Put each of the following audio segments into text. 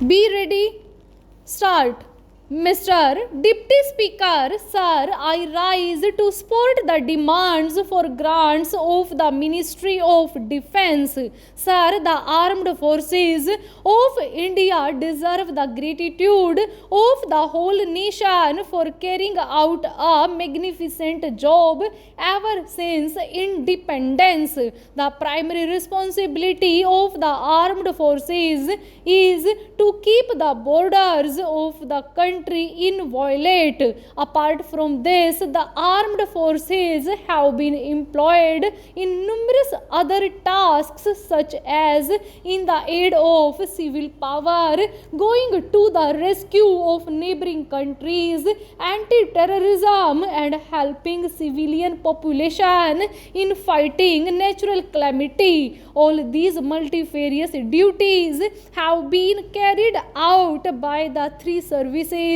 Be ready. Start. Mr. Deputy Speaker, sir, I rise to support the demands for grants of the Ministry of Defence. Sir, the armed forces of India deserve the gratitude of the whole nation for carrying out a magnificent job ever since independence. The primary responsibility of the armed forces is to keep the borders of the country inviolate. Apart from this, the armed forces have been employed in numerous other tasks, such as in the aid of civil power, going to the rescue of neighboring countries, anti-terrorism, and helping civilian population in fighting natural calamity. All these multifarious duties have been carried out by the three services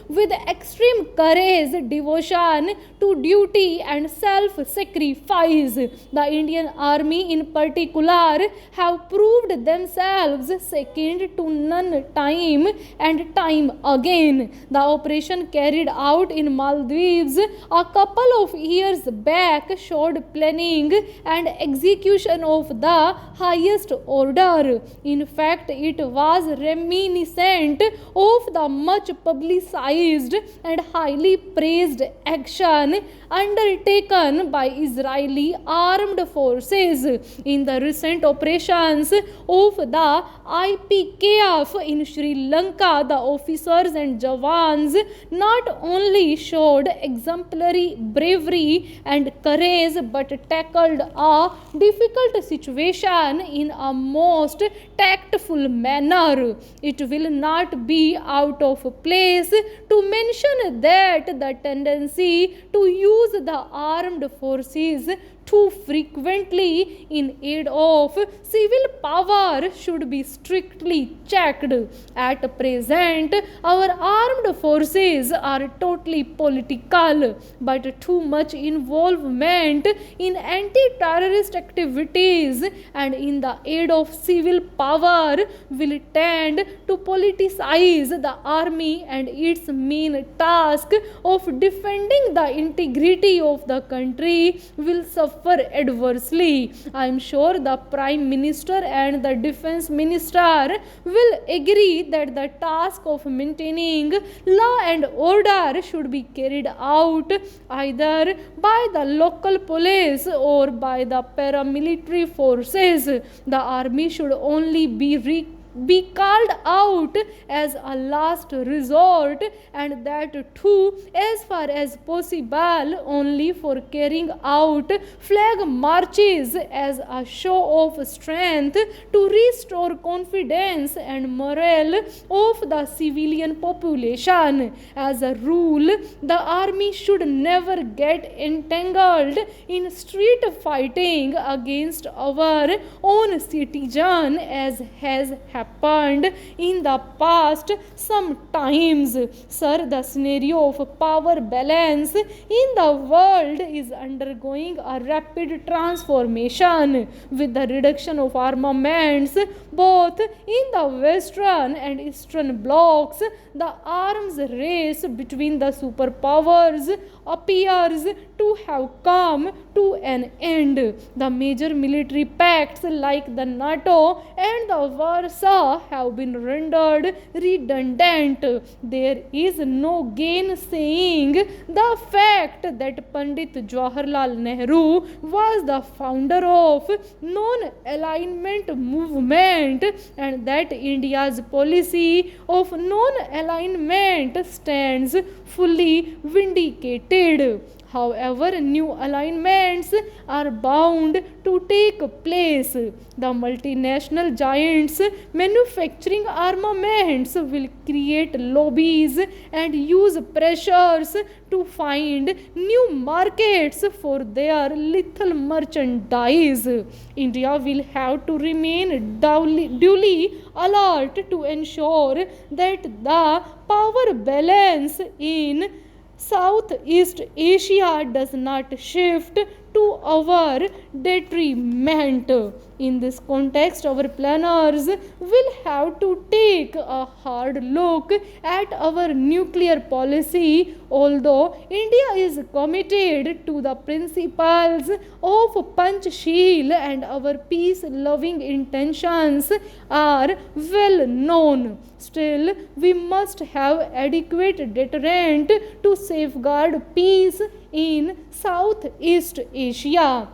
with extreme courage, devotion to duty, and self-sacrifice. The Indian Army in particular have proved themselves second to none time and time again. The operation carried out in Maldives a couple of years back showed planning and execution of the highest order. In fact, it was reminiscent of the much publicized and highly praised action undertaken by Israeli armed forces in the recent operations of the IPKF in Sri Lanka. The officers and Jawans not only showed exemplary bravery and courage but tackled a difficult situation in a most tactful manner. It will not be out of place to mention that the tendency to use the armed forces too frequently in aid of civil power should be strictly checked. At present, our armed forces are totally political, but too much involvement in anti-terrorist activities and in the aid of civil power will tend to politicize the army and its main task of defending the integrity of the country will suffer adversely. I am sure the Prime Minister and the Defense Minister will agree that the task of maintaining law and order should be carried out either by the local police or by the paramilitary forces. The army should only be called out as a last resort, and that too as far as possible only for carrying out flag marches as a show of strength to restore confidence and morale of the civilian population. As a rule, the army should never get entangled in street fighting against our own citizen as has happened in the past sometimes. Sir, the scenario of power balance in the world is undergoing a rapid transformation with the reduction of armaments both in the western and eastern blocs. The arms race between the superpowers appears to have come to an end. The major military pacts like the NATO and the Warsaw have been rendered redundant. There is no gainsaying the fact that Pandit Jawaharlal Nehru was the founder of non-alignment movement and that India's policy of non-alignment stands fully vindicated. However, new alignments are bound to take place. The multinational giants manufacturing armaments will create lobbies and use pressures to find new markets for their lethal merchandise. India will have to remain duly alert to ensure that the power balance in Southeast Asia does not shift to our detriment. In this context, our planners will have to take a hard look at our nuclear policy. Although India is committed to the principles of Panchsheel and our peace-loving intentions are well known, still we must have adequate deterrent to safeguard peace in Southeast Asia.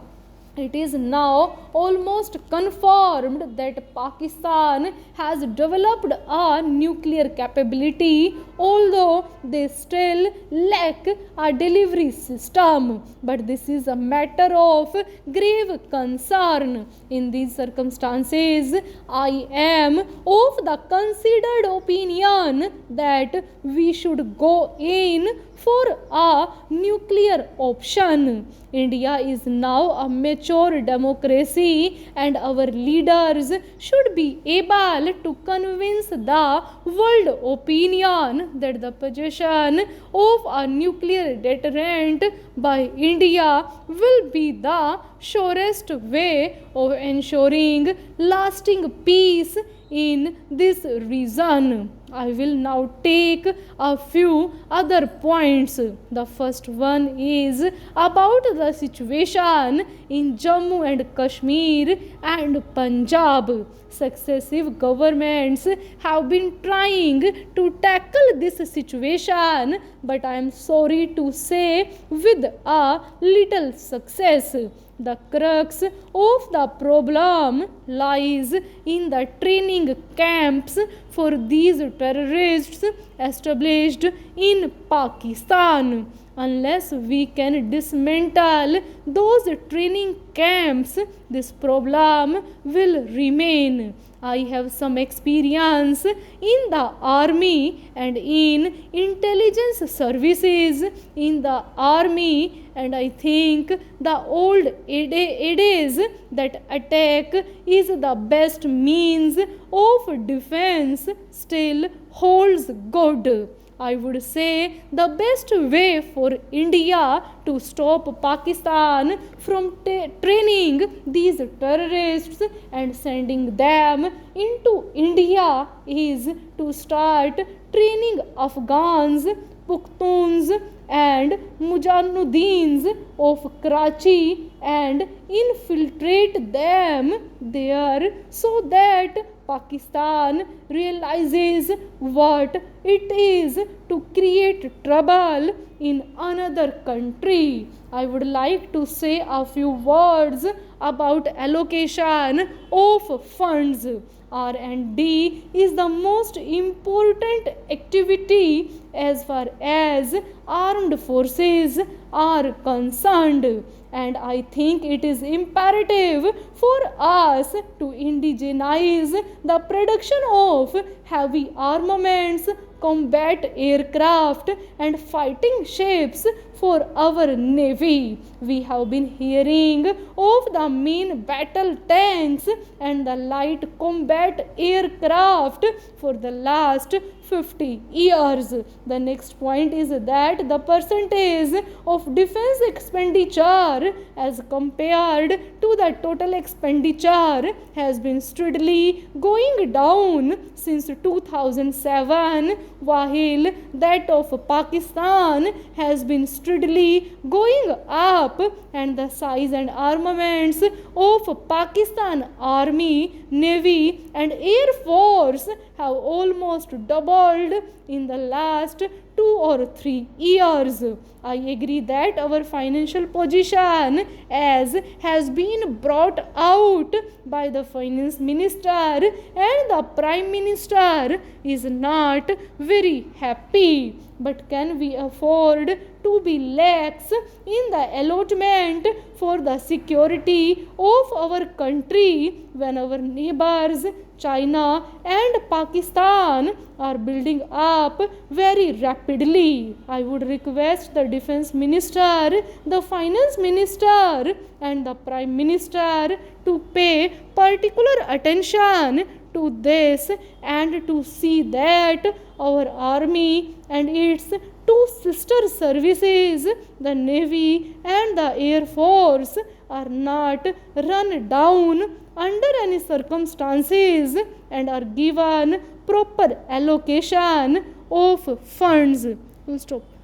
It is now almost confirmed that Pakistan has developed a nuclear capability, although they still lack a delivery system. But this is a matter of grave concern. In these circumstances, I am of the considered opinion that we should go in for a nuclear option. India is now a mature democracy and our leaders should be able to convince the world opinion that the possession of a nuclear deterrent by India will be the surest way of ensuring lasting peace in this region. I will now take a few other points. The first one is about the situation in Jammu and Kashmir and Punjab. Successive governments have been trying to tackle this situation, but I am sorry to say with a little success. The crux of the problem lies in the training camps for these terrorists established in Pakistan. Unless we can dismantle those training camps, this problem will remain. I have some experience in the army and in intelligence services in the army, and I think the old adage that attack is the best means of defense still holds good. I would say the best way for India to stop Pakistan from training these terrorists and sending them into India is to start training Afghans, Pukhtuns and Mujahideen of Karachi and infiltrate them there so that Pakistan realizes what it is to create trouble in another country. I would like to say a few words about allocation of funds. R&D is the most important activity as far as armed forces are concerned, and I think it is imperative for us to indigenize the production of heavy armaments, combat aircraft and fighting ships for our navy. We have been hearing of the main battle tanks and the light combat aircraft for the last 50 years. The next point is that the percentage of defense expenditure as compared to the total expenditure has been steadily going down since 2007, while that of Pakistan has been steadily going up, and the size and armaments of Pakistan Army, Navy and Air Force have almost doubled in the last 2 or 3 years. I agree that our financial position, as has been brought out by the finance minister and the prime minister, is not very happy. But can we afford to be lax in the allotment for the security of our country when our neighbors China and Pakistan are building up very rapidly? I would request the defense minister, the finance minister and the prime minister to pay particular attention to this and to see that our army and its two sister services, the Navy and the Air Force, are not run down under any circumstances and are given proper allocation of funds. Full stop.